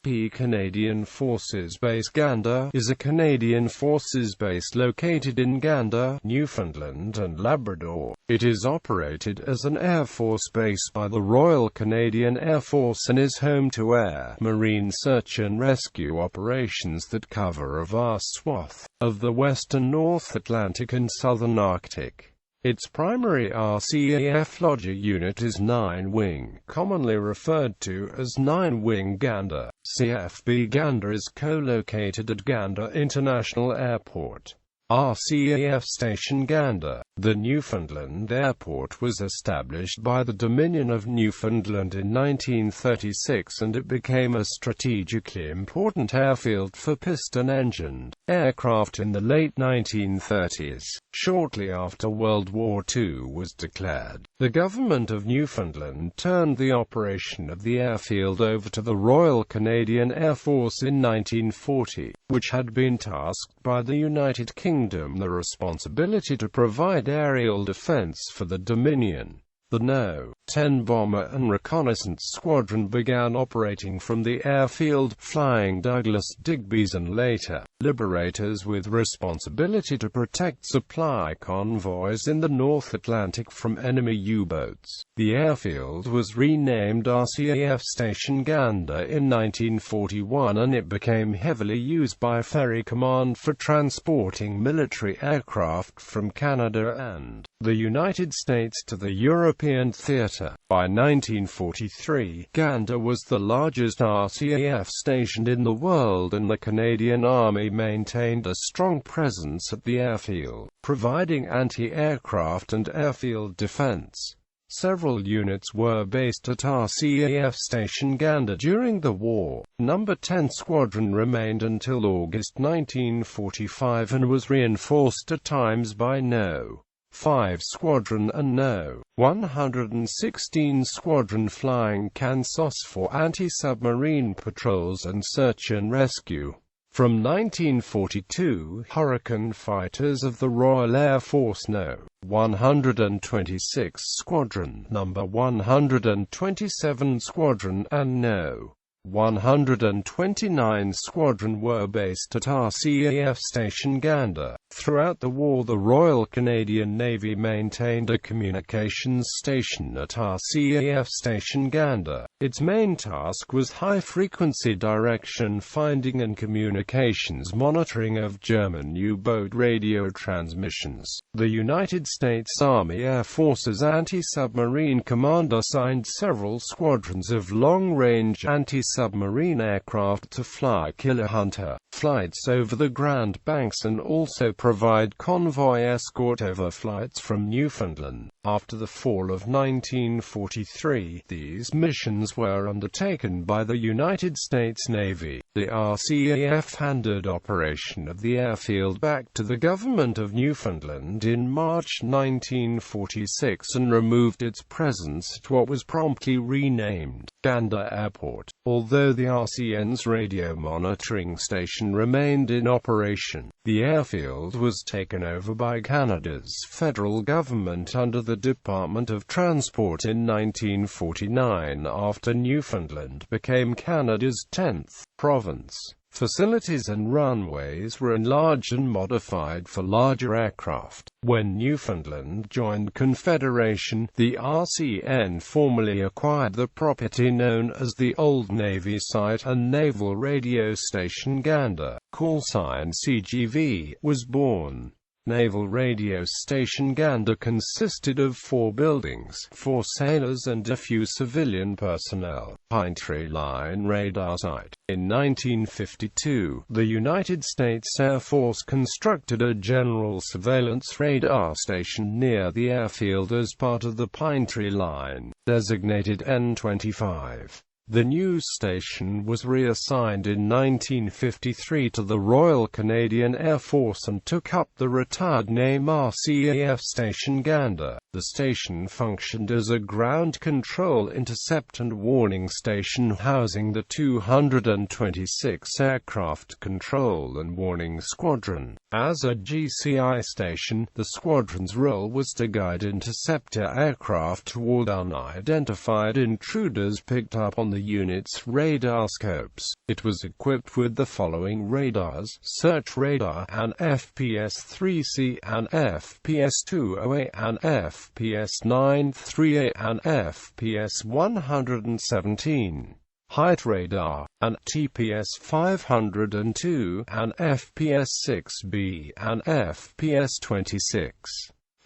Canadian Forces Base Gander is a Canadian forces base located in Gander, Newfoundland and Labrador. It is operated as an Air Force base by the Royal Canadian Air Force and is home to air, marine search and rescue operations that cover a vast swath of the western North Atlantic and southern Arctic. Its primary RCAF Lodger unit is 9 Wing, commonly referred to as 9 Wing Gander.CFB Gander, is co-located at Gander International Airport. RCAF Station Gander. The Newfoundland Airport was established by the Dominion of Newfoundland in 1936 and it became a strategically important airfield for piston-engined aircraft in the late 1930s. Shortly after World War II was declared, the government of Newfoundland turned the operation of the airfield over to the Royal Canadian Air Force in 1940, which had been tasked by the United Kingdom the responsibility to provide aerial defense for the Dominion. The No. 10 Bomber and Reconnaissance Squadron began operating from the airfield, flying Douglas Digby's and later Liberators with responsibility to protect supply convoys in the North Atlantic from enemy U-boats. The airfield was renamed RCAF Station Gander in 1941 and it became heavily used by Ferry Command for transporting military aircraft from Canada and the United States to the European theater. By 1943, Gander was the largest RCAF station in the world and the Canadian Army maintained a strong presence at the airfield, providing anti-aircraft and airfield defense. Several units were based at RCAF Station Gander during the war. No. 10 Squadron remained until August 1945 and was reinforced at times by No. 5 Squadron and No. 116 Squadron flying Kansas for anti-submarine patrols and search and rescue. From 1942, Hurricane fighters of the Royal Air Force No. 126 Squadron, No. 127 Squadron and No. 129 Squadron were based at RCAF Station Gander. Throughout the war, the Royal Canadian Navy maintained a communications station at RCAF Station Gander. Its main task was high-frequency direction finding and communications monitoring of German U-boat radio transmissions. The United States Army Air Force's Anti-Submarine Command assigned several squadrons of long-range anti-submarine aircraft to fly Killer Hunter flights over the Grand Banks and also provide convoy escort overflights from Newfoundland. After the fall of 1943, these missions were undertaken by the United States Navy. The RCAF handed operation of the airfield back to the government of Newfoundland in March 1946 and removed its presence at what was promptly renamed Gander Airport. Although the RCN's radio monitoring station remained in operation, the airfield was taken over by Canada's federal government under the Department of Transport in 1949 after Newfoundland became Canada's 10th province. Facilities and runways were enlarged and modified for larger aircraft. When Newfoundland joined Confederation, the RCN formally acquired the property known as the Old Navy Site and Naval Radio Station Gander, callsign CGV, was born. Naval Radio Station Gander consisted of 4 buildings, 4 sailors and a few civilian personnel. Pine Tree Line Radar Site. In 1952, the United States Air Force constructed a general surveillance radar station near the airfield as part of the Pine Tree Line, designated N25. The new station was reassigned in 1953 to the Royal Canadian Air Force and took up the retired name RCAF Station Gander. The station functioned as a ground control, intercept and warning station housing the 226 Aircraft Control and Warning Squadron. As a GCI station, the squadron's role was to guide interceptor aircraft toward unidentified intruders picked up on the unit's radar scopes. It was equipped with the following radars: Search Radar, an FPS-3C, an FPS-208, an FPS-93A, an FPS-117. Height Radar, an TPS-502, an FPS-6B, an FPS-26.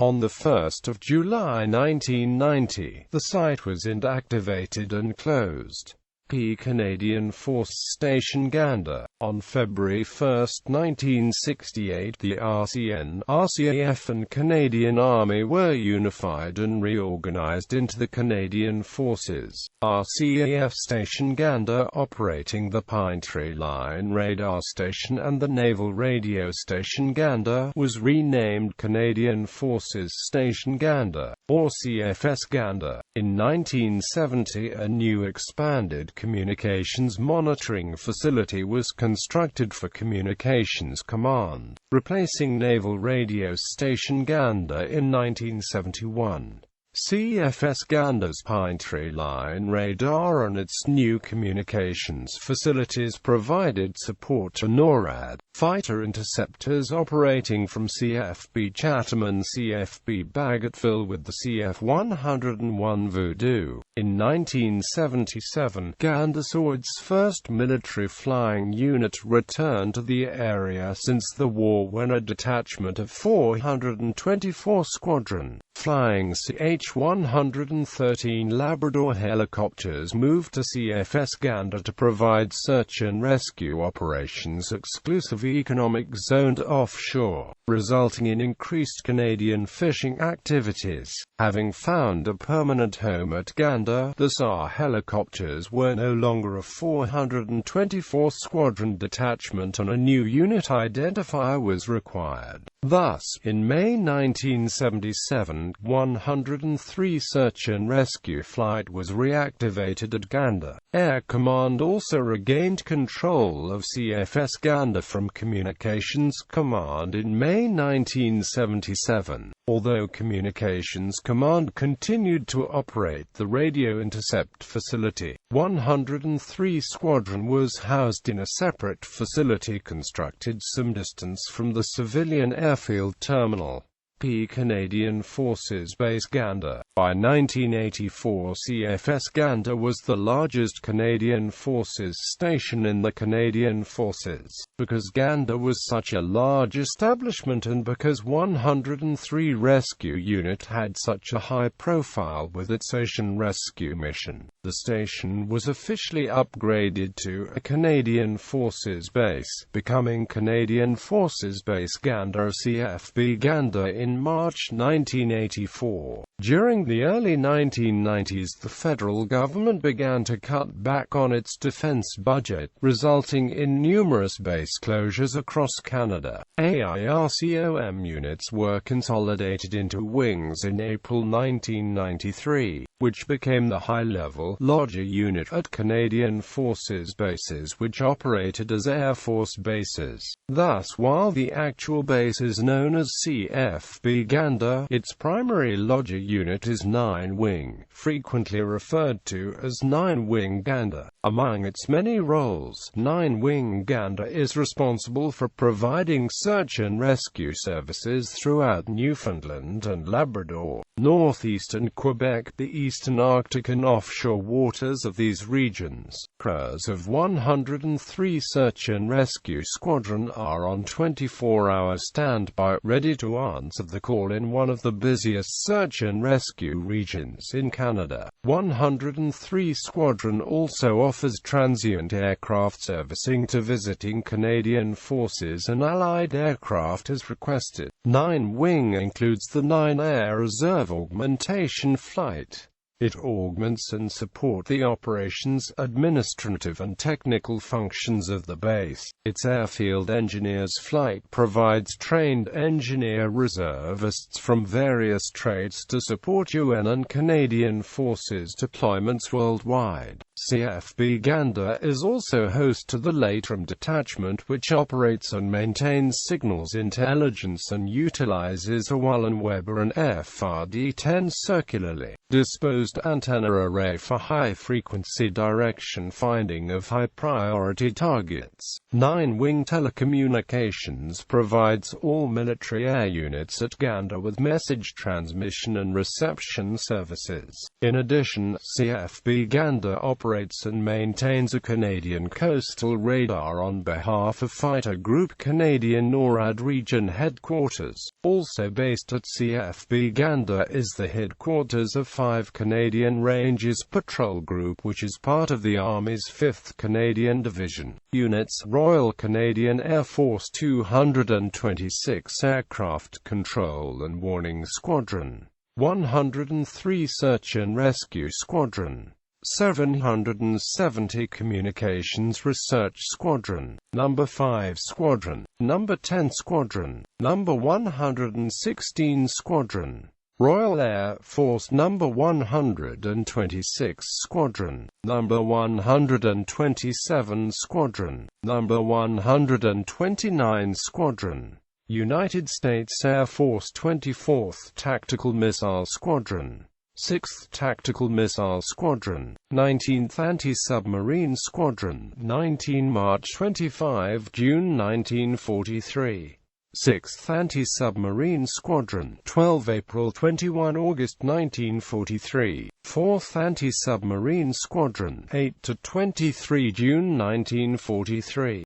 On 1 July 1990, the site was inactivated and closed. Canadian Force Station Gander. On February 1, 1968, the RCAF and Canadian Army were unified and reorganized into the Canadian Forces. RCAF Station Gander, operating the Pine Tree Line radar station and the Naval Radio Station Gander, was renamed Canadian Forces Station Gander, or CFS Gander. In 1970, a new expanded communications monitoring facility was constructed for Communications Command, replacing Naval Radio Station Gander in 1971. CFS Gander's Pine Tree Line radar and its new communications facilities provided support to NORAD fighter interceptors operating from CFB Chatham and CFB Bagotville with the CF-101 Voodoo. In 1977, Gander saw its first military flying unit return to the area since the war, when a detachment of 424 Squadron flying CH-113 Labrador helicopters moved to CFS Gander to provide search and rescue operations exclusive economic zone offshore, resulting in increased Canadian fishing activities. Having found a permanent home at Gander, the SAR helicopters were no longer a 424 Squadron detachment and a new unit identifier was required. Thus, in May 1977, 103 search and rescue flight was reactivated at Gander. Air Command also regained control of CFS Gander from Communications Command in May 1977. Although Communications Command continued to operate the radio intercept facility, 103 Squadron was housed in a separate facility constructed some distance from the civilian airfield terminal. Canadian Forces Base Gander. By 1984, CFS Gander was the largest Canadian Forces station in the Canadian Forces. Because Gander was such a large establishment and because 103 Rescue Unit had such a high profile with its ocean rescue mission, the station was officially upgraded to a Canadian Forces base, becoming Canadian Forces Base Gander CFB Gander in March 1984. During the early 1990s, the federal government began to cut back on its defense budget, resulting in numerous base closures across Canada. AIRCOM units were consolidated into wings in April 1993, which became the high-level Lodger unit at Canadian Forces bases, which operated as Air Force bases. Thus, while the actual base is known as CFB Gander, its primary Lodger unit is 9 Wing, frequently referred to as 9 Wing Gander. Among its many roles, 9 Wing Gander is responsible for providing search and rescue services throughout Newfoundland and Labrador, northeastern Quebec, the eastern Arctic and offshore waters of these regions. Crews of 103 Search and Rescue Squadron are on 24-hour standby, ready to answer the call in one of the busiest search and rescue regions in Canada. 103 Squadron also offers transient aircraft servicing to visiting Canadian Forces and Allied aircraft as requested. 9 Wing includes the 9 Air Reserve Augmentation Flight. It augments and supports the operations, administrative and technical functions of the base. Its Airfield Engineers Flight provides trained engineer reservists from various trades to support UN and Canadian Forces deployments worldwide. CFB Gander is also host to the Lateram Detachment, which operates and maintains signals intelligence and utilizes a Wallen-Weber and FRD-10 circularly disposed antenna array for high-frequency direction finding of high-priority targets. 9 Wing Telecommunications provides all military air units at Gander with message transmission and reception services. In addition, CFB Gander operates and maintains a Canadian coastal radar on behalf of Fighter Group Canadian NORAD Region Headquarters. Also based at CFB Gander is the headquarters of 5 Canadian Rangers Patrol Group, which is part of the Army's 5th Canadian Division. Units: Royal Canadian Air Force 226 Aircraft Control and Warning Squadron, 103 Search and Rescue Squadron, 770 Communications Research Squadron, Number 5 Squadron, Number 10 Squadron, Number 116 Squadron, Royal Air Force Number 126 Squadron, Number 127 Squadron, Number 129 Squadron, United States Air Force 24th Tactical Missile Squadron, 6th Tactical Missile Squadron, 19th Anti-Submarine Squadron, 19 March 25 June 1943. 6th Anti-Submarine Squadron, 12 April 21 August 1943. 4th Anti-Submarine Squadron, 8 to 23 June 1943.